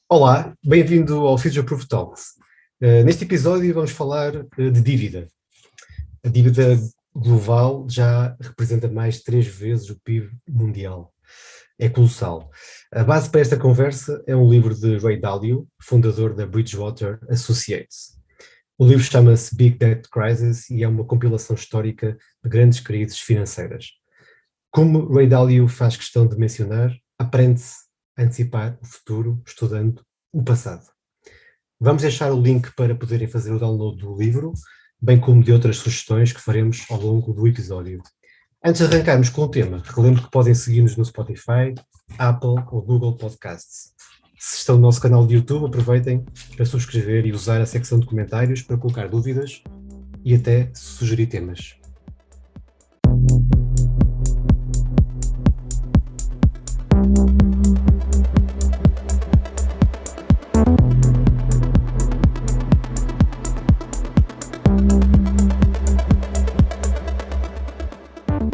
Olá, bem-vindo ao Future Proof Talks. Neste episódio vamos falar de dívida. A dívida global já representa mais de 3 vezes o PIB mundial. É colossal. A base para esta conversa é um livro de Ray Dalio, fundador da Bridgewater Associates. O livro chama-se Big Debt Crisis e é uma compilação histórica de grandes crises financeiras. Como Ray Dalio faz questão de mencionar, aprende-se a antecipar o futuro estudando o passado. Vamos deixar o link para poderem fazer o download do livro, bem como de outras sugestões que faremos ao longo do episódio. Antes de arrancarmos com o tema, relembro que podem seguir-nos no Spotify, Apple ou Google Podcasts. Se estão no nosso canal de YouTube, aproveitem para subscrever e usar a secção de comentários para colocar dúvidas e até sugerir temas.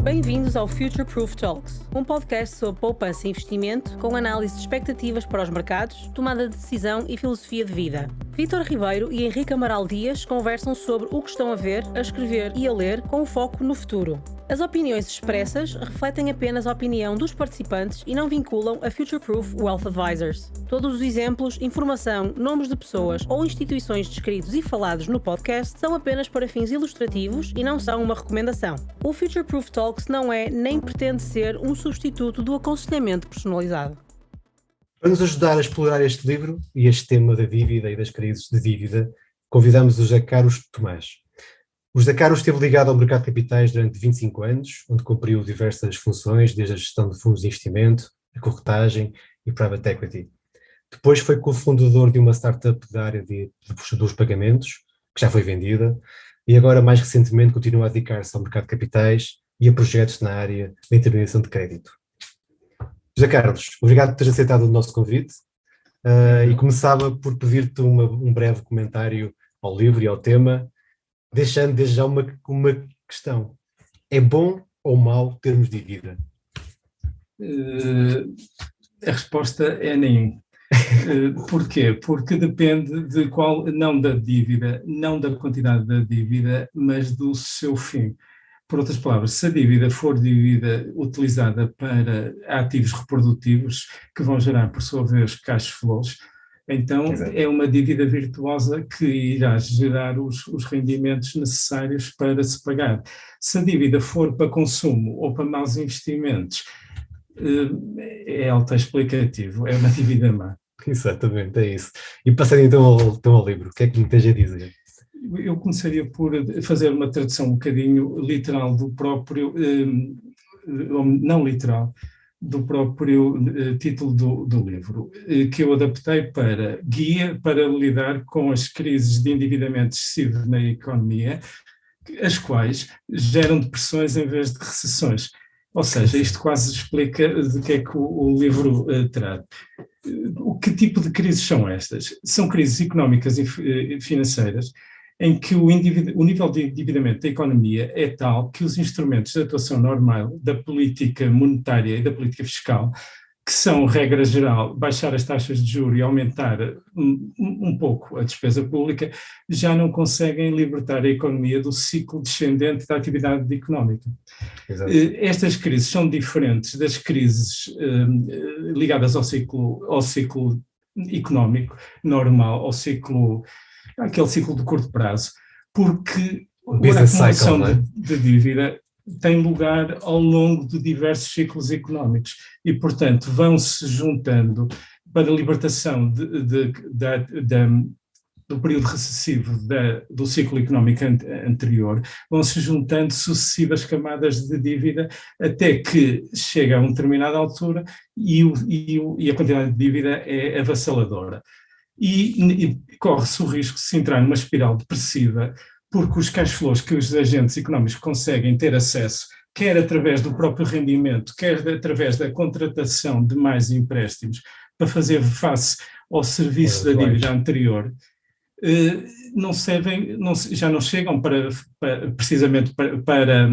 Bem-vindos ao Future Proof Talks, um podcast sobre poupança e investimento com análise de expectativas para os mercados, tomada de decisão e filosofia de vida. Vítor Ribeiro e Henrique Amaral Dias conversam sobre o que estão a ver, a escrever e a ler com foco no futuro. As opiniões expressas refletem apenas a opinião dos participantes e não vinculam a Future Proof Wealth Advisors. Todos os exemplos, informação, nomes de pessoas ou instituições descritos e falados no podcast são apenas para fins ilustrativos e não são uma recomendação. O Future Proof Talks não é nem pretende ser um substituto do aconselhamento personalizado. Para nos ajudar a explorar este livro e este tema da dívida e das crises de dívida, convidamos o José Carlos Tomás. O José Carlos esteve ligado ao mercado de capitais durante 25 anos, onde cumpriu diversas funções, desde a gestão de fundos de investimento, a corretagem e private equity. Depois foi cofundador de uma startup da área dos pagamentos, que já foi vendida, e agora, mais recentemente, continua a dedicar-se ao mercado de capitais e a projetos na área da intermediação de crédito. José Carlos, obrigado por teres aceitado o nosso convite, e começava por pedir-te um breve comentário ao livro e ao tema, deixando desde já uma questão. É bom ou mau termos dívida? A resposta é nenhum. Porquê? Porque depende de qual, não da dívida, não da quantidade da dívida, mas do seu fim. Por outras palavras, se a dívida for dívida utilizada para ativos reprodutivos, que vão gerar, por sua vez, cash flows, então Exato. É uma dívida virtuosa que irá gerar os rendimentos necessários para se pagar. Se a dívida for para consumo ou para maus investimentos, é autoexplicativo, é uma dívida má. Exatamente, é isso. E passando então ao livro, o que é que me tens a dizer? Eu começaria por fazer uma tradução um bocadinho literal do próprio, não literal, do próprio título do livro, que eu adaptei para Guia para lidar com as crises de endividamento excessivo na economia, as quais geram depressões em vez de recessões. Ou seja, isto quase explica de que é que o livro trata. Que tipo de crises são estas? São crises económicas e financeiras em que o nível de endividamento da economia é tal que os instrumentos de atuação normal da política monetária e da política fiscal, que são, regra geral, baixar as taxas de juros e aumentar um pouco a despesa pública, já não conseguem libertar a economia do ciclo descendente da atividade económica. Exato. Estas crises são diferentes das crises ligadas ao ciclo económico normal, aquele ciclo de curto prazo, porque a acumulação de dívida tem lugar ao longo de diversos ciclos económicos e, portanto, vão-se juntando para a libertação do período recessivo do ciclo económico anterior, vão-se juntando sucessivas camadas de dívida até que chega a uma determinada altura e a quantidade de dívida é avassaladora. E corre-se o risco de se entrar numa espiral depressiva, porque os cash flows que os agentes económicos conseguem ter acesso, quer através do próprio rendimento, quer através da contratação de mais empréstimos, para fazer face ao serviço da dívida anterior, já não chegam precisamente para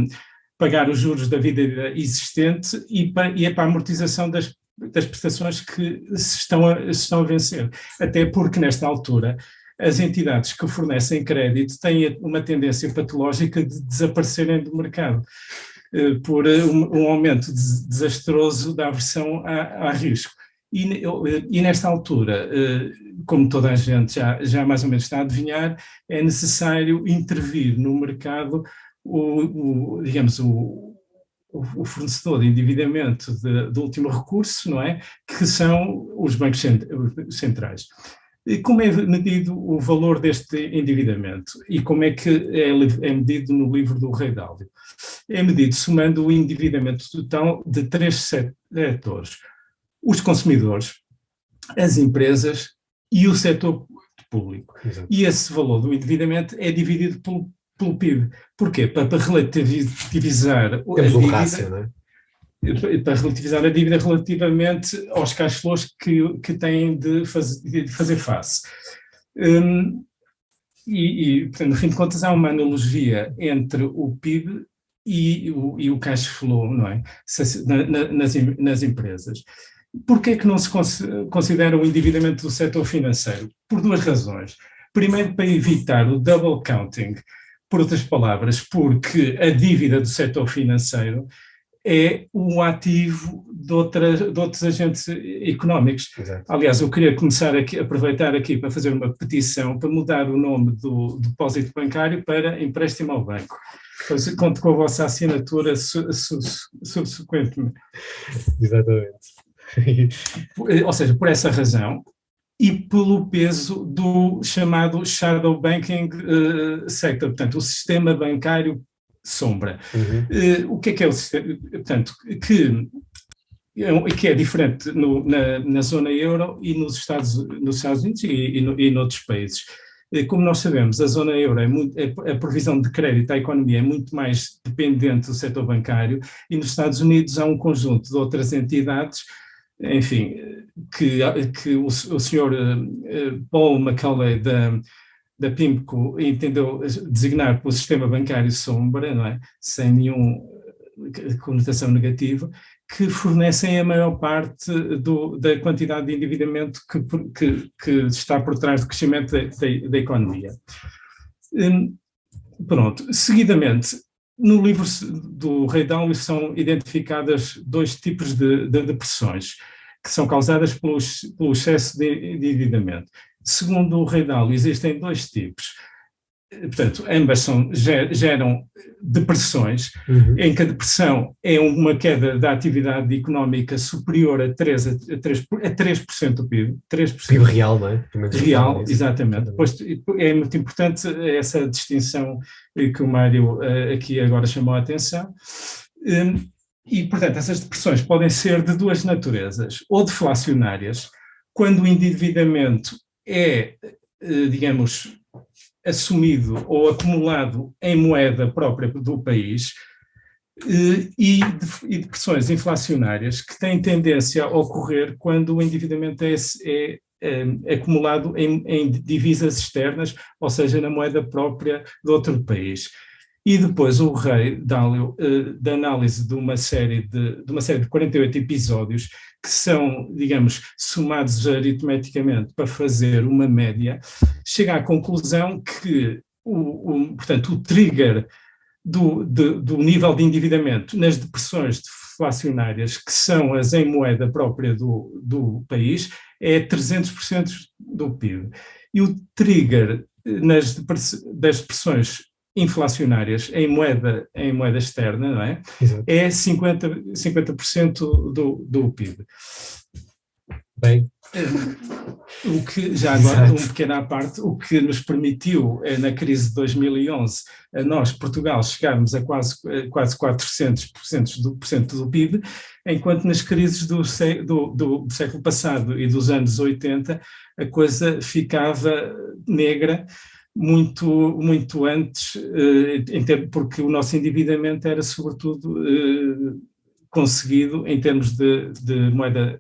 pagar os juros da dívida existente e é para a amortização das prestações que se estão a vencer. Até porque, nesta altura, as entidades que fornecem crédito têm uma tendência patológica de desaparecerem do mercado, por um aumento desastroso da aversão a risco. E nesta altura, como toda a gente já mais ou menos está a adivinhar, é necessário intervir no mercado digamos, o fornecedor de endividamento de último recurso, não é? Que são os bancos centrais. E como é medido o valor deste endividamento? E como é que é medido no livro do Rei Dálio? É medido somando o endividamento total de 3 setores: os consumidores, as empresas e o setor público. Exato. E esse valor do endividamento é dividido pelo PIB. Porquê? Para relativizar Temos a um dívida, rácio, não é? para relativizar a dívida relativamente aos cash flows que têm de fazer face. Portanto, no fim de contas, há uma analogia entre o PIB e o cash flow, não é? Nas empresas. Porquê que não se considera o endividamento do setor financeiro? Por 2 razões. Primeiro, para evitar o double counting. Por outras palavras, porque a dívida do setor financeiro é um ativo de outros agentes económicos. Exato. Aliás, eu queria aproveitar aqui para fazer uma petição para mudar o nome do depósito bancário para empréstimo ao banco. Pois conto com a vossa assinatura subsequentemente. Exatamente. Ou seja, por essa razão e pelo peso do chamado shadow banking sector, portanto, o sistema bancário sombra. Uhum. O que é o sistema? Portanto, que é diferente na zona euro e nos Estados Unidos e noutros países. Como nós sabemos, a zona euro a provisão de crédito à economia é muito mais dependente do setor bancário, e nos Estados Unidos há um conjunto de outras entidades, enfim, que o senhor Paul McCauley da PIMCO entendeu designar pelo sistema bancário sombra, não é? Sem nenhuma conotação negativa, que fornecem a maior parte da quantidade de endividamento que está por trás do crescimento da economia. Pronto, seguidamente, no livro do Rei Dálio são identificadas 2 tipos de depressões que são causadas pelo excesso de endividamento. Segundo o Rei Dálio, existem 2 tipos. Portanto, ambas geram depressões, em que a depressão é uma queda da atividade económica superior a 3% do PIB. 3%. PIB real, não é? Real, exatamente. Pois é muito importante essa distinção que o Mário aqui agora chamou a atenção. E, portanto, essas depressões podem ser de 2 naturezas: ou deflacionárias, quando o endividamento é, digamos, assumido ou acumulado em moeda própria do país, e depressões inflacionárias, que têm tendência a ocorrer quando o endividamento é acumulado em divisas externas, ou seja, na moeda própria de outro país. E depois o Rei Dálio, da análise de uma série de 48 episódios, que são, digamos, somados aritmeticamente para fazer uma média, chega à conclusão que, portanto, o trigger do nível de endividamento nas depressões deflacionárias, que são as em moeda própria do país, é 300% do PIB. E o trigger das depressões inflacionárias em moeda externa, não é? Exato. É 50% do PIB. Bem. O que, já agora, uma pequena parte, o que nos permitiu, na crise de 2011, a nós, Portugal, chegarmos a quase 400% do PIB, enquanto nas crises do século passado e dos anos 80, a coisa ficava negra muito antes, porque o nosso endividamento era, sobretudo, conseguido em termos de moeda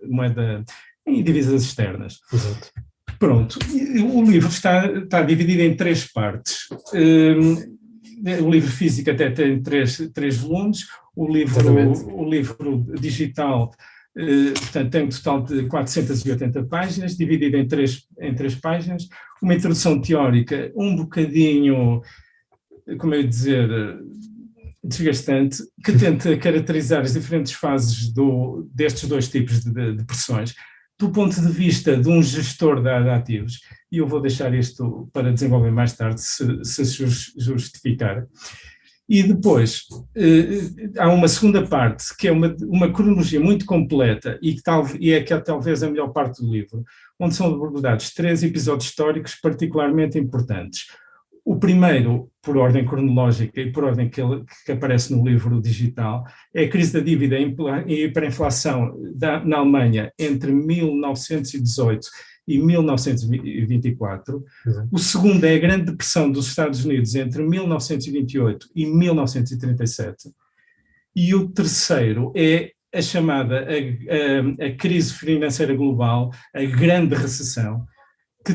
em divisas externas. Exato. Pronto, o livro está dividido em 3 partes. O livro físico até tem três volumes, o livro digital Portanto, tem um total de 480 páginas, dividido em três páginas, uma introdução teórica um bocadinho, como eu ia dizer, desgastante, que tenta caracterizar as diferentes fases destes dois tipos de pressões, do ponto de vista de um gestor de ativos, e eu vou deixar isto para desenvolver mais tarde, se justificar. E depois há uma segunda parte, que é uma cronologia muito completa e é que é talvez a melhor parte do livro, onde são abordados 3 episódios históricos particularmente importantes. O primeiro, por ordem cronológica e por ordem que aparece no livro digital, é a crise da dívida e hiperinflação na Alemanha entre 1918 e 1924. O segundo é a Grande Depressão dos Estados Unidos entre 1928 e 1937. E o terceiro é a chamada a crise financeira global, a Grande Recessão, que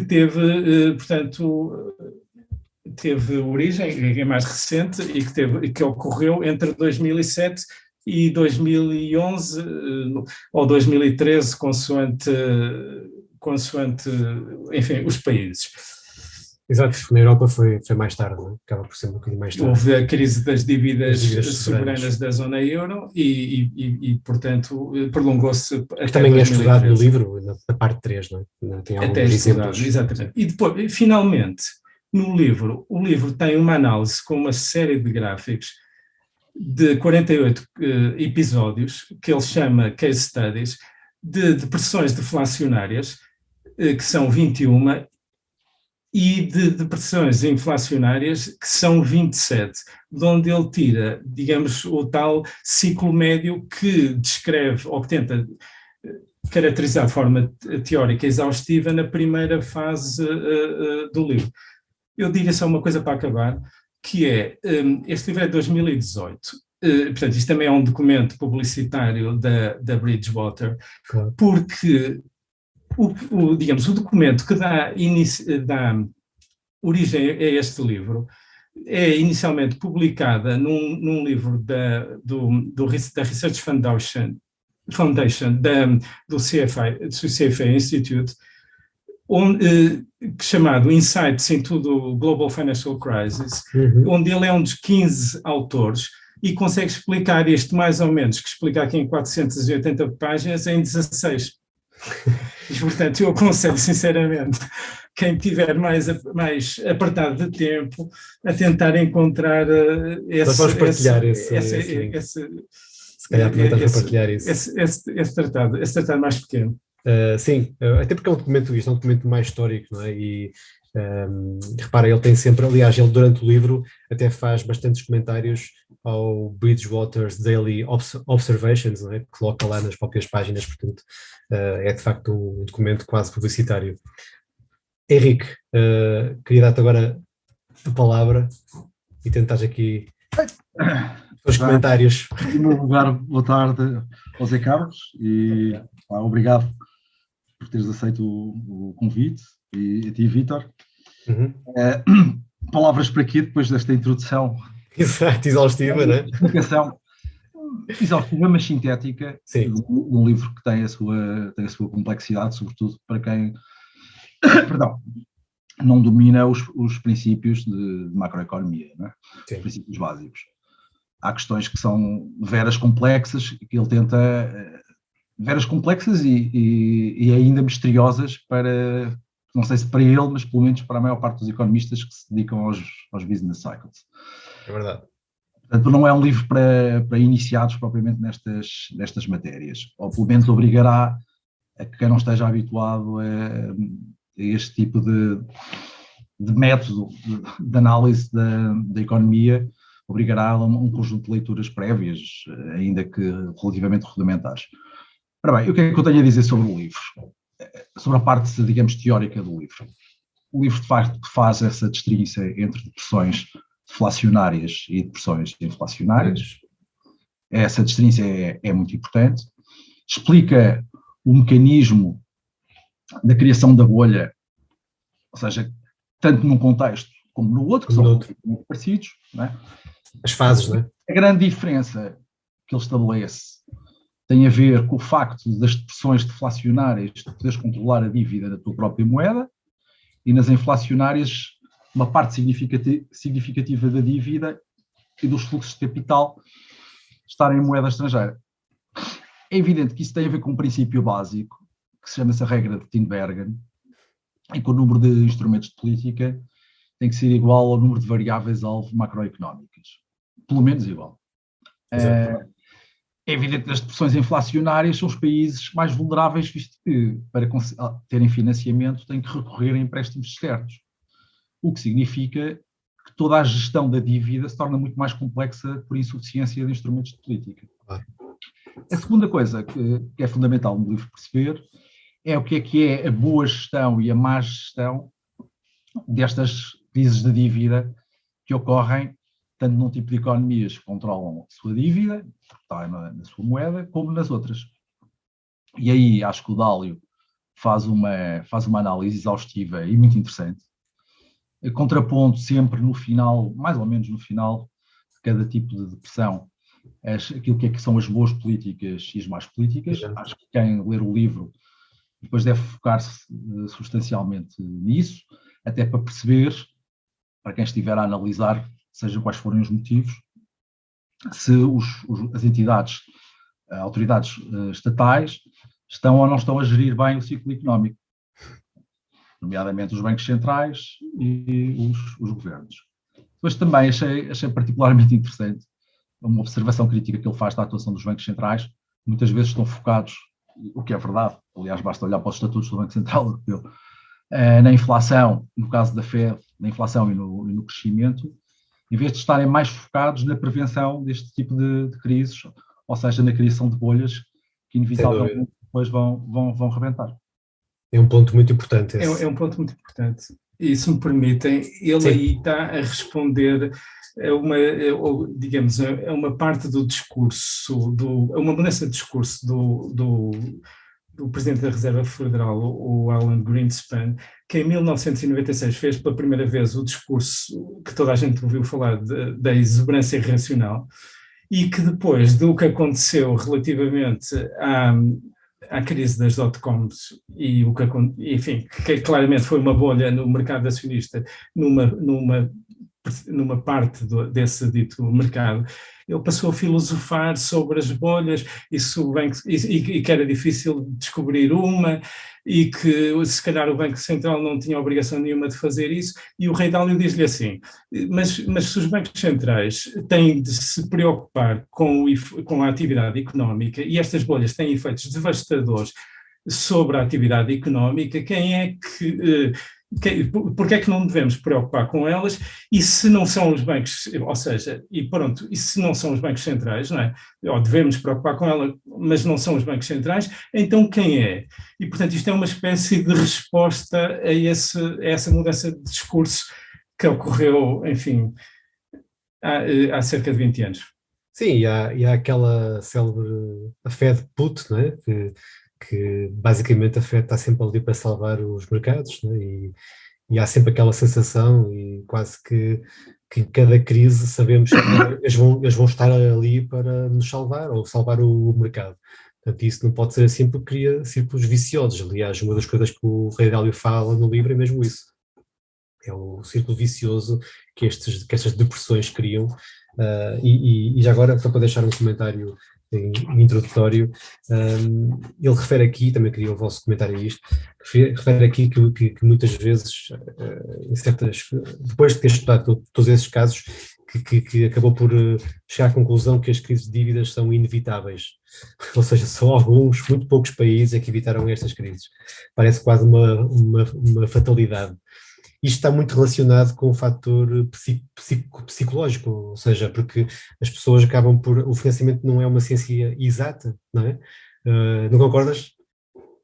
teve origem, é mais recente, e que ocorreu entre 2007 e 2011, ou 2013, consoante, enfim, os países. Exato, na Europa foi mais tarde, não é? Acaba por ser um bocadinho mais tarde. Houve a crise das dívidas soberanas da zona euro e portanto, prolongou-se até também 2013. é estudado no livro, na parte 3, não é? Tem alguns exemplos. Exatamente. E depois, finalmente, no livro, o livro tem uma análise com uma série de gráficos de 48 episódios, que ele chama Case Studies, de pressões deflacionárias, que são 21, e de pressões inflacionárias, que são 27, de onde ele tira, digamos, o tal ciclo médio que descreve, ou que tenta caracterizar de forma teórica exaustiva na primeira fase do livro. Eu diria só uma coisa para acabar, que é, este livro é de 2018, portanto, isto também é um documento publicitário da Bridgewater, claro. Porque digamos, o documento que dá origem a este livro é inicialmente publicada num livro da Research Foundation do CFA Institute, chamado Insights into the Global Financial Crisis, onde ele é um dos 15 autores e consegue explicar isto mais ou menos, que explica aqui em 480 páginas, em 16. E, portanto, eu aconselho sinceramente quem tiver mais apertado de tempo a tentar encontrar esse tratado mais pequeno. Sim, até porque é um documento mais histórico, não é? E repara, ele tem sempre, aliás, ele durante o livro até faz bastantes comentários ao Bridgewater's Daily Observations, não é? Que coloca lá nas próprias páginas, portanto é de facto um documento quase publicitário. Henrique, queria dar-te agora a palavra e tentares aqui os comentários. Em primeiro lugar, boa tarde ao Zé Carlos e obrigado por teres aceito o convite, e a ti, Vítor. Palavras para aqui depois desta introdução. Exato, exaustiva, não é? Explicação exaustiva, mas sintética, de um livro que tem a sua complexidade, sobretudo para quem não domina os princípios de macroeconomia, não é? Os princípios básicos. Há questões que são veras complexas, que ele tenta... veras complexas e ainda misteriosas para, não sei se para ele, mas pelo menos para a maior parte dos economistas que se dedicam aos business cycles. É verdade. Portanto, não é um livro para iniciados propriamente nestas matérias, ou pelo menos obrigará a quem não esteja habituado a este tipo de método de análise da economia, obrigará a um conjunto de leituras prévias, ainda que relativamente rudimentares. Ora bem, o que é que eu tenho a dizer sobre o livro? Sobre a parte, digamos, teórica do livro. O livro, de facto, faz essa distinção entre depressões deflacionárias e depressões inflacionárias. Essa distinção é muito importante. Explica o mecanismo da criação da bolha, ou seja, tanto num contexto como no outro, que são muito parecidos, não é? As fases, não é? A grande diferença que ele estabelece tem a ver com o facto das pressões deflacionárias de poderes controlar a dívida da tua própria moeda, e nas inflacionárias uma parte significativa da dívida e dos fluxos de capital estarem em moeda estrangeira. É evidente que isso tem a ver com um princípio básico, que se chama-se a regra de Tinbergen, em que o número de instrumentos de política tem que ser igual ao número de variáveis-alvo macroeconómicas. Pelo menos igual. É evidente que as pressões inflacionárias são os países mais vulneráveis, visto que para terem financiamento têm que recorrer a empréstimos externos. O que significa que toda a gestão da dívida se torna muito mais complexa por insuficiência de instrumentos de política. A segunda coisa que é fundamental no livro perceber é o que é a boa gestão e a má gestão destas crises de dívida que ocorrem tanto num tipo de economias que controlam a sua dívida, que está na sua moeda, como nas outras. E aí acho que o Dálio faz uma análise exaustiva e muito interessante, contrapondo sempre no final, mais ou menos no final, de cada tipo de depressão, aquilo que são as boas políticas e as más políticas. Acho que quem ler o livro depois deve focar-se substancialmente nisso, até para perceber, para quem estiver a analisar, seja quais forem os motivos, se as entidades, autoridades estatais, estão ou não estão a gerir bem o ciclo económico, nomeadamente os bancos centrais e os governos. Depois também achei particularmente interessante uma observação crítica que ele faz da atuação dos bancos centrais. Muitas vezes estão focados, o que é verdade, aliás basta olhar para os estatutos do Banco Central Europeu, na inflação, no caso da FED, na inflação e no crescimento, em vez de estarem mais focados na prevenção deste tipo de crises, ou seja, na criação de bolhas que inevitavelmente depois vão rebentar. É um ponto muito importante. É um ponto muito importante. E se me permitem, ele aí está a responder a uma parte do discurso, a uma mudança de discurso do Presidente da Reserva Federal, o Alan Greenspan, que em 1996 fez pela primeira vez o discurso que toda a gente ouviu falar da exuberância irracional, e que depois do que aconteceu relativamente à crise das dot-coms e enfim, que claramente foi uma bolha no mercado acionista, numa parte desse dito mercado, ele passou a filosofar sobre as bolhas e que era difícil descobrir uma, e que se calhar o Banco Central não tinha obrigação nenhuma de fazer isso, e o Rei Dálio diz-lhe assim, mas se os bancos centrais têm de se preocupar com a atividade económica, e estas bolhas têm efeitos devastadores sobre a atividade económica, porque é que não devemos preocupar com elas? E se não são os bancos, ou seja, e se não são os bancos centrais, não é? Ou devemos preocupar com elas, mas não são os bancos centrais, então quem é? E, portanto, isto é uma espécie de resposta a essa mudança de discurso que ocorreu, enfim, há cerca de 20 anos. Sim, e há aquela célebre, a Fed Put, não é? Que basicamente a Fed está sempre ali para salvar os mercados, né? E há sempre aquela sensação, e quase que em cada crise sabemos que eles vão estar ali para nos salvar ou salvar o mercado. Portanto, isso não pode ser assim porque cria círculos viciosos. Aliás, uma das coisas que o Rei Dálio fala no livro é mesmo isso. É o círculo vicioso que estas depressões criam. E já agora, só para deixar um comentário introdutório, ele refere aqui, também queria o vosso comentário a isto, refere aqui que muitas vezes, depois de ter estudado todos esses casos, que acabou por chegar à conclusão que as crises de dívidas são inevitáveis, ou seja, são muito poucos países é que evitaram estas crises. Parece quase uma fatalidade. Isto está muito relacionado com o fator psicológico, ou seja, porque as pessoas acabam por... O financiamento não é uma ciência exata, não é? Não concordas,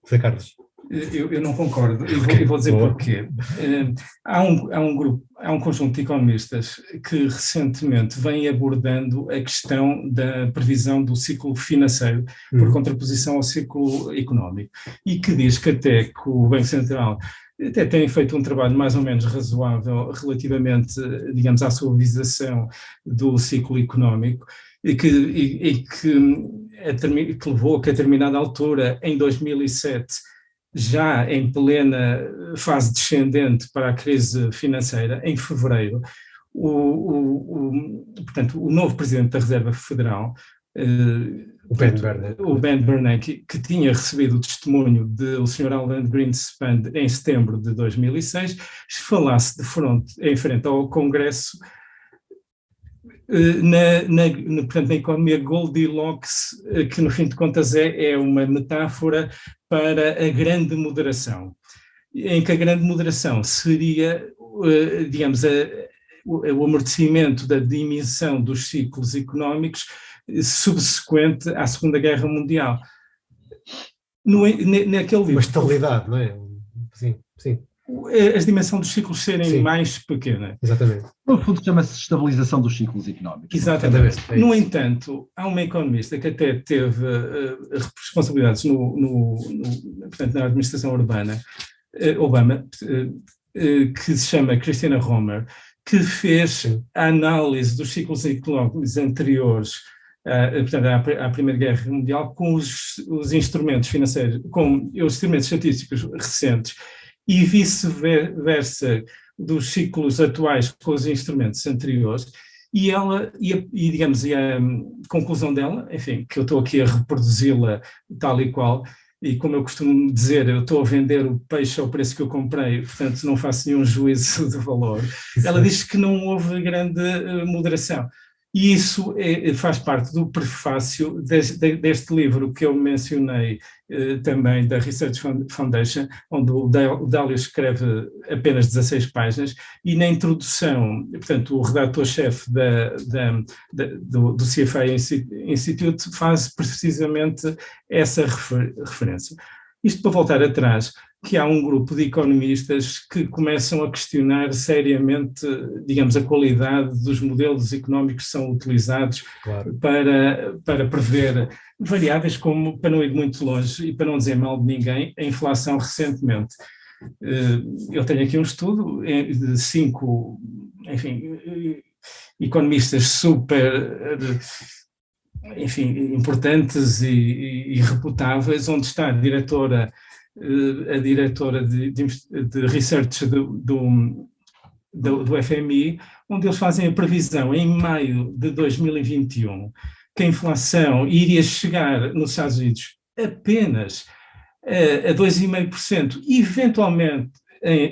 José Carlos? Eu não concordo, e vou dizer porquê. Há um conjunto de economistas que recentemente vem abordando a questão da previsão do ciclo financeiro por contraposição ao ciclo económico, e que diz que até que o Banco Central até têm feito um trabalho mais ou menos razoável relativamente, digamos, à suavização do ciclo económico, e que que levou a que a determinada altura, em 2007, já em plena fase descendente para a crise financeira, em fevereiro, portanto, o novo presidente da Reserva Federal, o Ben Bernanke, que tinha recebido o testemunho do Sr. Alan Greenspan em setembro de 2006, falasse em frente ao Congresso portanto, na economia Goldilocks, que no fim de contas é uma metáfora para a grande moderação, em que a grande moderação seria, digamos, o amortecimento da dimensão dos ciclos económicos subsequente à Segunda Guerra Mundial. Naquele livro, uma estabilidade, não é? Sim, sim. A dimensão dos ciclos serem mais pequena. Exatamente. No fundo chama-se estabilização dos ciclos económicos. Exatamente. No entanto, há uma economista que até teve responsabilidades portanto, na administração Obama, que se chama Christina Romer, que fez a análise dos ciclos económicos anteriores, portanto, à Primeira Guerra Mundial, com os instrumentos financeiros, com os instrumentos estatísticos recentes, e vice-versa dos ciclos atuais com os instrumentos anteriores, e digamos, a conclusão dela, enfim, que eu estou aqui a reproduzi-la tal e qual, e como eu costumo dizer, eu estou a vender o peixe ao preço que eu comprei, portanto não faço nenhum juízo de valor. Ela diz que não houve grande moderação. E isso faz parte do prefácio deste livro que eu mencionei também, da Research Foundation, onde o Dalio escreve apenas 16 páginas, e na introdução, portanto, o redator-chefe do CFA Institute faz precisamente essa referência. Isto para voltar atrás, que há um grupo de economistas que começam a questionar seriamente, digamos, a qualidade dos modelos económicos que são utilizados para prever variáveis como, para não ir muito longe e para não dizer mal de ninguém, a inflação recentemente. Eu tenho aqui um estudo de 5, enfim, economistas super, enfim, importantes e reputáveis, onde está a diretora de research do FMI, onde eles fazem a previsão em maio de 2021 que a inflação iria chegar nos Estados Unidos apenas a 2,5%, eventualmente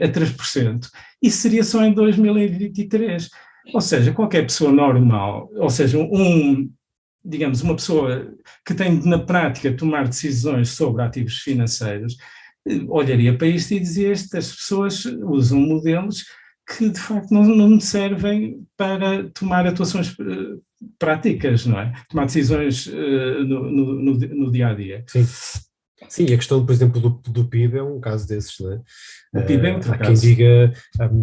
a 3%, e seria só em 2023. Ou seja, qualquer pessoa normal, ou seja, digamos, uma pessoa que tem de, na prática, tomar decisões sobre ativos financeiros, olharia para isto e dizia: estas pessoas usam modelos que de facto não servem para tomar atuações práticas, não é? Tomar decisões no dia a dia. Sim. Sim, a questão, por exemplo, do PIB é um caso desses, não é? O PIB é outro há caso. quem diga,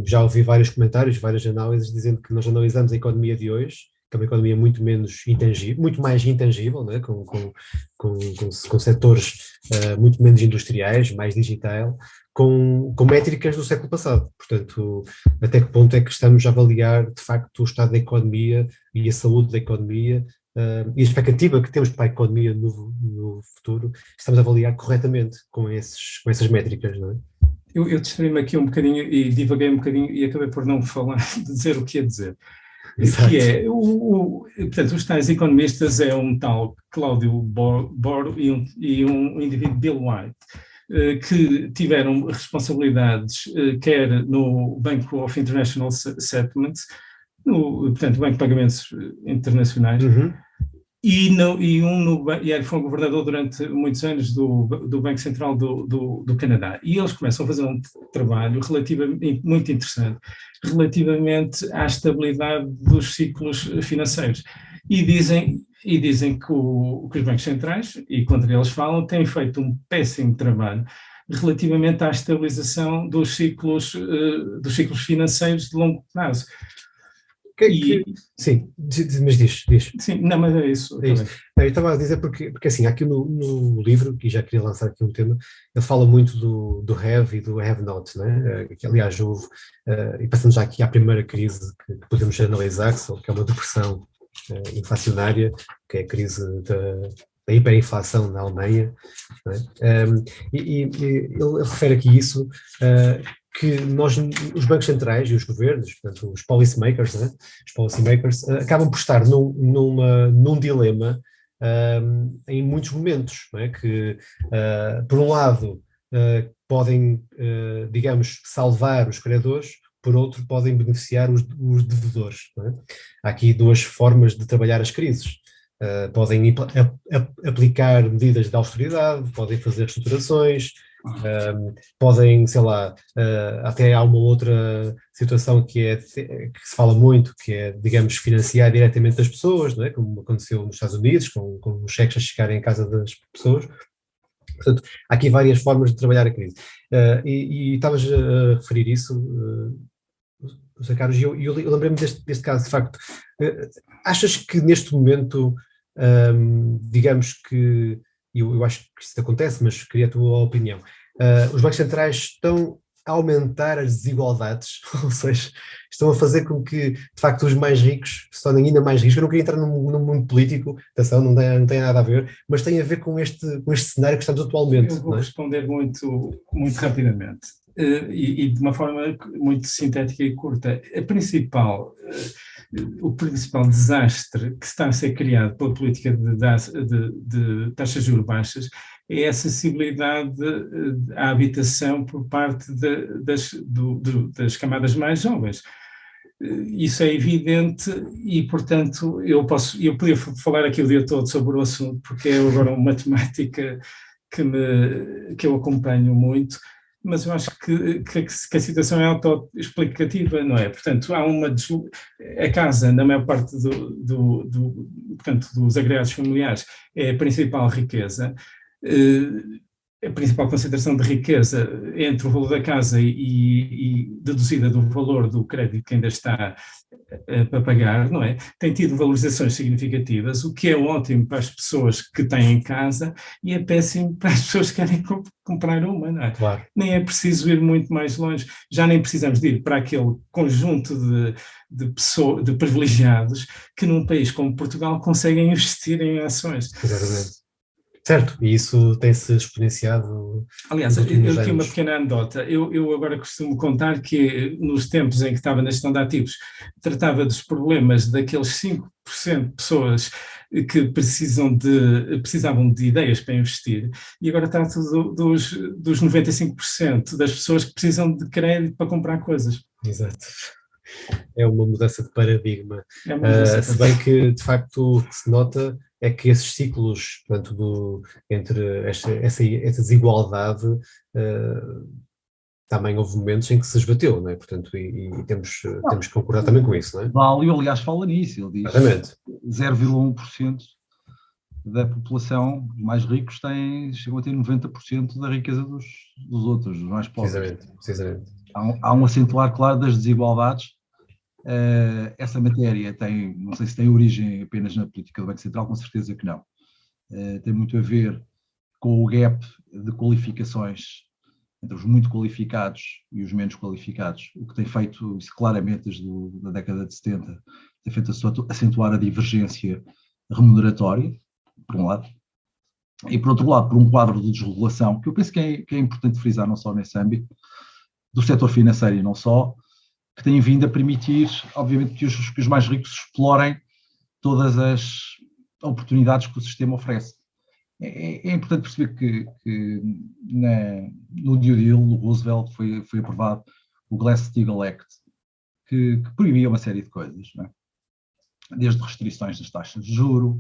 já ouvi vários comentários, várias análises dizendo que nós analisamos a economia de hoje, que é uma economia muito menos intangível, muito mais intangível, não é? Com setores muito menos industriais, mais digital, com métricas do século passado. Portanto, até que ponto é que estamos a avaliar, de facto, o estado da economia e a saúde da economia, e a expectativa que temos para a economia no futuro, estamos a avaliar corretamente com essas métricas, não é? Eu distraí-me aqui um bocadinho e divaguei um bocadinho e acabei por não falar, de dizer o que ia dizer. Exato. Que é, portanto, os tais economistas é um tal Cláudio Boro e um indivíduo, Bill White, que tiveram responsabilidades quer no Bank of International Settlements, portanto, Banco de Pagamentos Internacionais, e foi governador durante muitos anos do Banco Central do Canadá. E eles começam a fazer um trabalho muito interessante relativamente à estabilidade dos ciclos financeiros. E dizem que os bancos centrais, e contra eles falam, têm feito um péssimo trabalho relativamente à estabilização dos ciclos financeiros de longo prazo. Sim, mas diz. Sim, não, mas é isso. É isso. Eu estava a dizer porque assim, aqui no livro, que já queria lançar aqui um tema, ele fala muito do have e do have not, né? Que aliás houve, e passando já aqui à primeira crise que podemos analisar, que é uma depressão inflacionária, que é a crise da hiperinflação na Alemanha, não é? E ele refere aqui isso, que os bancos centrais e os governos, portanto, os policymakers, né? Os policymakers acabam por estar num dilema em muitos momentos, não é? Que, por um lado, podem, digamos, salvar os credores, por outro, podem beneficiar os devedores. Não é? Há aqui duas formas de trabalhar as crises. Podem aplicar medidas de austeridade, podem fazer reestruturações, podem, sei lá, até há uma outra situação que se fala muito, que é, digamos, financiar diretamente as pessoas, não é? Como aconteceu nos Estados Unidos, com os cheques a chegarem em casa das pessoas. Portanto, há aqui várias formas de trabalhar a crise. E estavas a referir isso, José Carlos, e eu lembrei-me deste caso, de facto. Achas que neste momento, digamos que, eu acho que isso acontece, mas queria a tua opinião, os bancos centrais estão a aumentar as desigualdades, ou seja, estão a fazer com que, de facto, os mais ricos se tornem ainda mais ricos? Eu não queria entrar num mundo político, atenção, não tem nada a ver, mas tem a ver com este cenário que estamos atualmente. Eu vou responder muito rapidamente. E de uma forma muito sintética e curta. O principal desastre que está a ser criado pela política de taxas de juros baixas é a acessibilidade à habitação por parte das camadas mais jovens. Isso é evidente e, portanto, eu podia falar aqui o dia todo sobre o assunto, porque é agora uma temática que eu acompanho muito, mas eu acho que a situação é autoexplicativa, não é? Portanto, a casa, na maior parte portanto, dos agregados familiares, é a principal riqueza, a principal concentração de riqueza entre o valor da casa e deduzida do valor do crédito que ainda está para pagar, não é? Tem tido valorizações significativas, o que é ótimo para as pessoas que têm em casa e é péssimo para as pessoas que querem comprar uma, não é? Claro. Nem é preciso ir muito mais longe, já nem precisamos de ir para aquele conjunto de privilegiados que num país como Portugal conseguem investir em ações. Exatamente. Certo, e isso tem-se exponenciado. Aliás, eu tinha uma pequena anedota. Eu agora costumo contar que nos tempos em que estava na gestão de ativos, tratava dos problemas daqueles 5% de pessoas que precisavam de ideias para investir, e agora trato dos 95% das pessoas que precisam de crédito para comprar coisas. Exato. É uma mudança de paradigma. Se bem que, de facto, o que se nota é que esses ciclos, portanto, entre essa desigualdade, também houve momentos em que se esbateu, não é? Portanto, e temos que concordar também com isso, não é? Valio, aliás, fala nisso, ele diz exatamente. 0,1% da população mais ricos chegam a ter 90% da riqueza dos outros, dos mais pobres. Precisamente. Há um acentuar claro das desigualdades. Essa matéria não sei se tem origem apenas na política do Banco Central, com certeza que não. Tem muito a ver com o gap de qualificações entre os muito qualificados e os menos qualificados, o que tem feito isso claramente desde a década de 70, tem feito acentuar a divergência remuneratória, por um lado, e por outro lado, por um quadro de desregulação, que eu penso que é importante frisar não só nesse âmbito, do setor financeiro e não só, que tem vindo a permitir, obviamente, que os mais ricos explorem todas as oportunidades que o sistema oferece. É importante perceber que no New Deal, no Roosevelt, foi aprovado o Glass-Steagall Act, que proibia uma série de coisas, não é? Desde restrições das taxas de juros,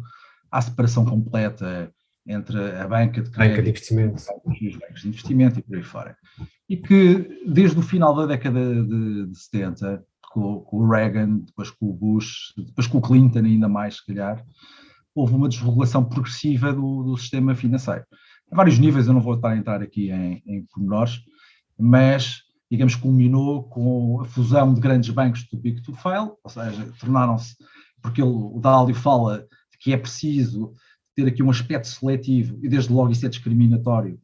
à separação completa entre a banca de crédito de investimento e os bancos de investimento e por aí fora. E que desde o final da década de 70, com o Reagan, depois com o Bush, depois com o Clinton ainda mais, se calhar, houve uma desregulação progressiva do sistema financeiro. A vários níveis, eu não vou estar a entrar aqui em pormenores, mas, digamos, culminou com a fusão de grandes bancos do Big to Fail, ou seja, tornaram-se, porque o Dalio fala de que é preciso ter aqui um aspecto seletivo, e desde logo isso é discriminatório,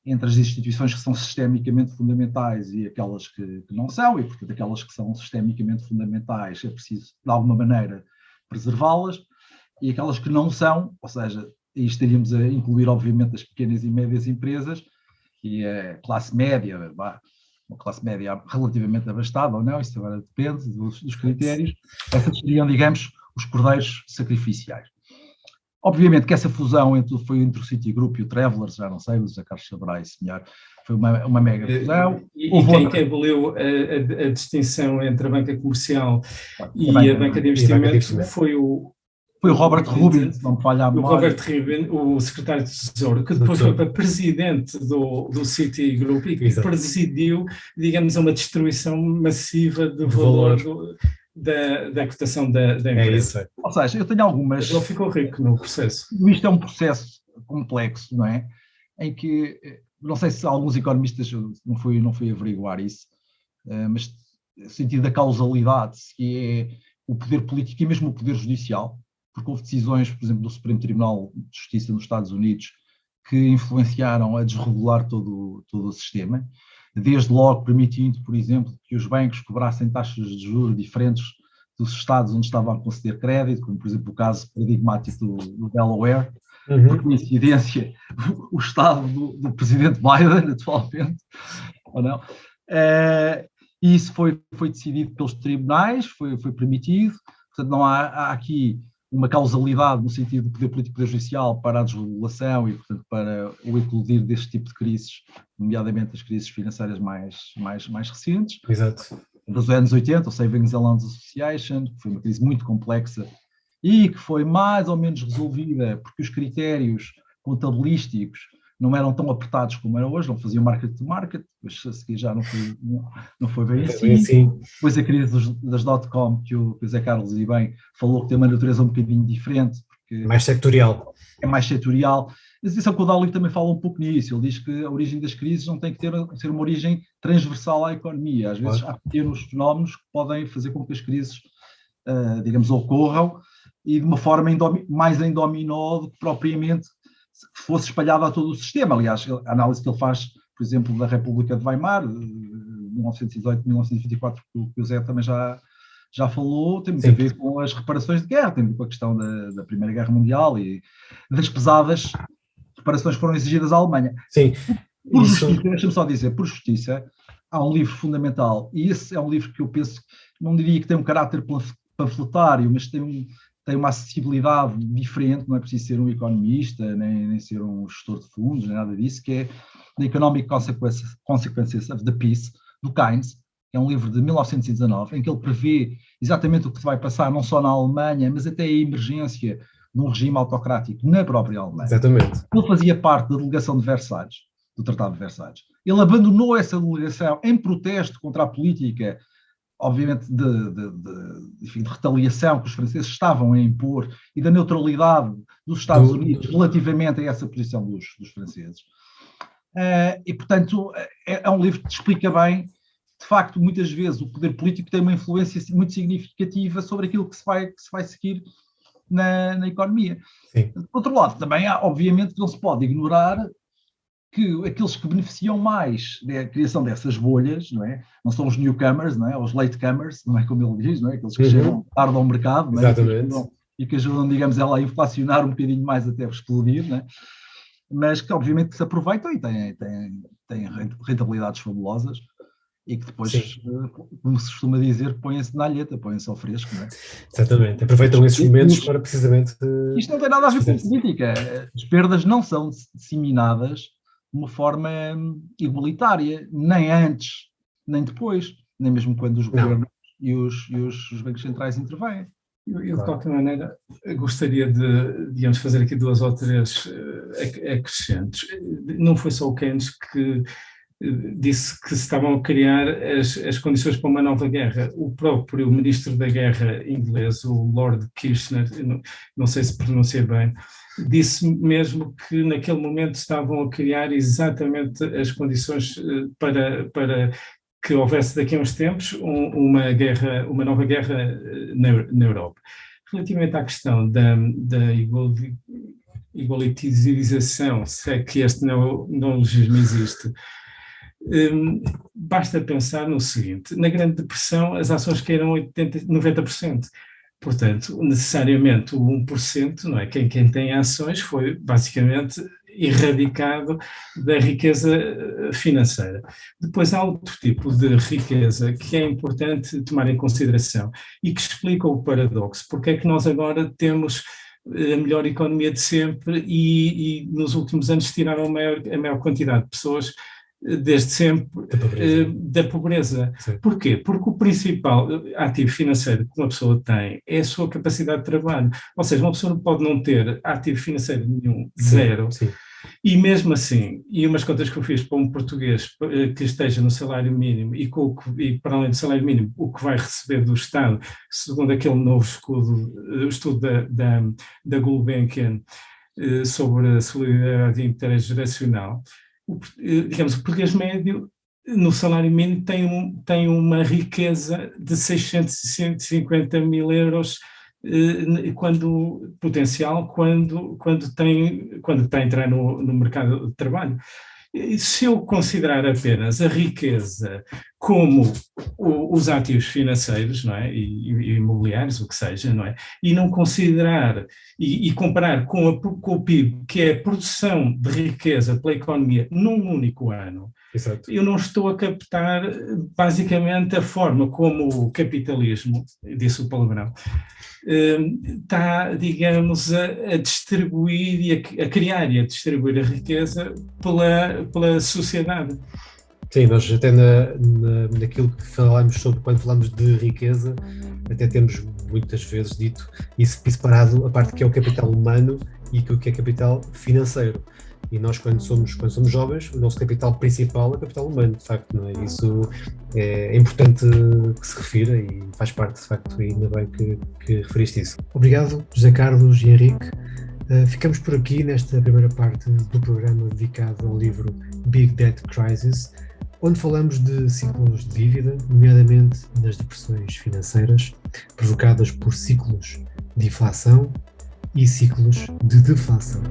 entre as instituições que são sistemicamente fundamentais e aquelas que não são, e portanto aquelas que são sistemicamente fundamentais é preciso, de alguma maneira, preservá-las, e aquelas que não são, ou seja, e estaríamos a incluir, obviamente, as pequenas e médias empresas e a classe média, uma classe média relativamente abastada ou não, isso agora depende dos critérios, essas seriam, digamos, os cordeiros sacrificiais. Obviamente que essa fusão foi entre o Citigroup e o Travelers, já não sei, o José Carlos saberá isso melhor, foi uma mega fusão. E quem aboliu a distinção entre a banca comercial e a banca de investimento foi o Robert Rubin, se não me falha a memória. O Robert Rubin, o secretário de Tesouro, que depois foi para presidente do Citigroup e que presidiu, digamos, uma destruição massiva do valor da cotação da empresa. Ou seja, eu tenho algumas... Ele ficou rico no processo. Isto é um processo complexo, não é? Em que, não sei se alguns economistas, não fui averiguar isso, mas no sentido da causalidade, que é o poder político e mesmo o poder judicial, porque houve decisões, por exemplo, do Supremo Tribunal de Justiça nos Estados Unidos que influenciaram a desregular todo o sistema, desde logo permitindo, por exemplo, que os bancos cobrassem taxas de juros diferentes dos estados onde estavam a conceder crédito, como, por exemplo, o caso paradigmático do Delaware, por coincidência, o estado do presidente Biden, atualmente, ou não? E isso foi decidido pelos tribunais, foi permitido, portanto não há aqui uma causalidade no sentido do poder político e poder judicial para a desregulação e, portanto, para o eclodir deste tipo de crises, nomeadamente as crises financeiras mais recentes. Exato. Dos anos 80, o Savings and Loans Association, que foi uma crise muito complexa e que foi mais ou menos resolvida porque os critérios contabilísticos não eram tão apertados como eram hoje, não faziam market to market, depois a seguir já não foi bem assim. Depois a crise das dot-com, que o Zé Carlos e bem falou, que tem uma natureza um bocadinho diferente. Porque mais setorial. É mais setorial. Mas isso é o que o Dowling também fala um pouco nisso, ele diz que a origem das crises não tem que ser uma origem transversal à economia, às vezes há pequenos fenómenos que podem fazer com que as crises, digamos, ocorram, e de uma forma mais em dominó do que propriamente que fosse espalhada a todo o sistema. Aliás, a análise que ele faz, por exemplo, da República de Weimar, 1918-1924, que o Zé também já falou, tem muito a ver com as reparações de guerra, tem a ver com a questão da Primeira Guerra Mundial e das pesadas reparações que foram exigidas à Alemanha. Sim. Por justiça, deixa-me só dizer, por justiça, há um livro fundamental, e esse é um livro que eu penso, não diria que tem um caráter panfletário, mas tem uma acessibilidade diferente, não é preciso ser um economista, nem ser um gestor de fundos, nem nada disso, que é The Economic Consequences of the Peace, do Keynes, que é um livro de 1919, em que ele prevê exatamente o que se vai passar, não só na Alemanha, mas até a emergência de um regime autocrático na própria Alemanha. Exatamente. Ele fazia parte da delegação de Versalhes, do Tratado de Versalhes. Ele abandonou essa delegação em protesto contra a política, obviamente, de retaliação que os franceses estavam a impor e da neutralidade dos Estados Unidos relativamente a essa posição dos franceses. E, portanto, é um livro que explica bem, de facto, muitas vezes o poder político tem uma influência muito significativa sobre aquilo que se vai seguir na economia. Sim. Por outro lado, também há, obviamente, que não se pode ignorar que aqueles que beneficiam mais da criação dessas bolhas, não é? Não são os newcomers, não é? Os latecomers, não é como ele diz, não é? Aqueles que chegam tarde ao mercado, não é? Exatamente. E que ajudam, digamos, ela a inflacionar um bocadinho mais até explodir, não é? Mas que obviamente se aproveitam e têm rentabilidades fabulosas e que depois, como se costuma dizer, põem-se na alheta, põem-se ao fresco, não é? Exatamente, aproveitam esses momentos para precisamente... Isto não tem nada a ver com política, as perdas não são disseminadas de uma forma igualitária, nem antes, nem depois, nem mesmo quando os governos e os bancos centrais intervêm. Eu, de qualquer maneira, gostaria de, digamos, fazer aqui 2 ou 3 acrescentos. Não foi só o Keynes que disse que se estavam a criar as condições para uma nova guerra. O próprio ministro da Guerra inglês, o Lord Kirchner, não sei se pronunciei bem, disse mesmo que naquele momento estavam a criar exatamente as condições para que houvesse daqui a uns tempos uma nova guerra na Europa. Relativamente à questão da igualitização, se é que este neologismo existe, basta pensar no seguinte: na Grande Depressão as ações caíram 90%, Portanto, necessariamente o 1%, não é? Quem tem ações foi basicamente erradicado da riqueza financeira. Depois há outro tipo de riqueza que é importante tomar em consideração e que explica o paradoxo, porque é que nós agora temos a melhor economia de sempre e nos últimos anos tiraram a maior quantidade de pessoas desde sempre da pobreza. Porquê? Porque o principal ativo financeiro que uma pessoa tem é a sua capacidade de trabalho. Ou seja, uma pessoa pode não ter ativo financeiro nenhum, zero, e mesmo assim, e umas contas que eu fiz para um português que esteja no salário mínimo e para além do salário mínimo, o que vai receber do Estado, segundo aquele novo estudo da Gulbenkian sobre a solidariedade intergeracional, digamos, o português médio no salário mínimo tem uma riqueza de 650 mil euros potencial quando está a entrar no mercado de trabalho. E se eu considerar apenas a riqueza como os ativos financeiros, não é? e imobiliários, o que seja, não é? E não considerar e comparar com o PIB, que é a produção de riqueza pela economia num único ano, Exato. Eu não estou a captar basicamente a forma como o capitalismo, disse o palavrão, está, digamos, a distribuir e a criar e a distribuir a riqueza pela sociedade. Sim, nós até naquilo que falamos sobre quando falamos de riqueza, até temos muitas vezes dito isso separado, a parte que é o capital humano e o que é capital financeiro. E nós, quando somos jovens, o nosso capital principal é o capital humano, de facto, não é? Isso é importante que se refira e faz parte, de facto, e ainda bem que referiste isso. Obrigado, José Carlos e Henrique. Ficamos por aqui nesta primeira parte do programa dedicado ao livro Big Debt Crisis, onde falamos de ciclos de dívida, nomeadamente nas depressões financeiras, provocadas por ciclos de inflação e ciclos de deflação.